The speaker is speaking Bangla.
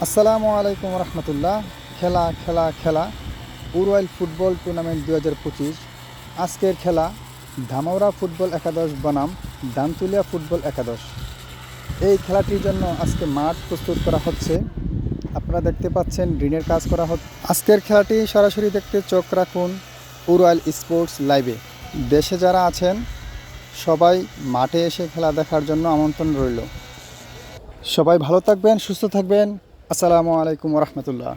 আসসালামু আলাইকুম রহমতুল্লাহ। খেলা খেলা খেলা উরওয়াইল ফুটবল টুর্নামেন্ট 2025। আজকের খেলা ধামাউরা ফুটবল একাদশ বনাম দানতুলিয়া ফুটবল একাদশ। এই খেলাটির জন্য আজকে মাঠ প্রস্তুত করা হচ্ছে। আপনারা দেখতে পাচ্ছেন ড্রিনের কাজ করা হচ্ছে। আজকের খেলাটি সরাসরি দেখতে চোখ রাখুন উরওয়াইল স্পোর্টস লাইভে। দেশে যারা আছেন সবাই মাঠে এসে খেলা দেখার জন্য আমন্ত্রণ রইল। সবাই ভালো থাকবেন, সুস্থ থাকবেন। আসসালামু আলাইকুম রহমতুল্লাহ।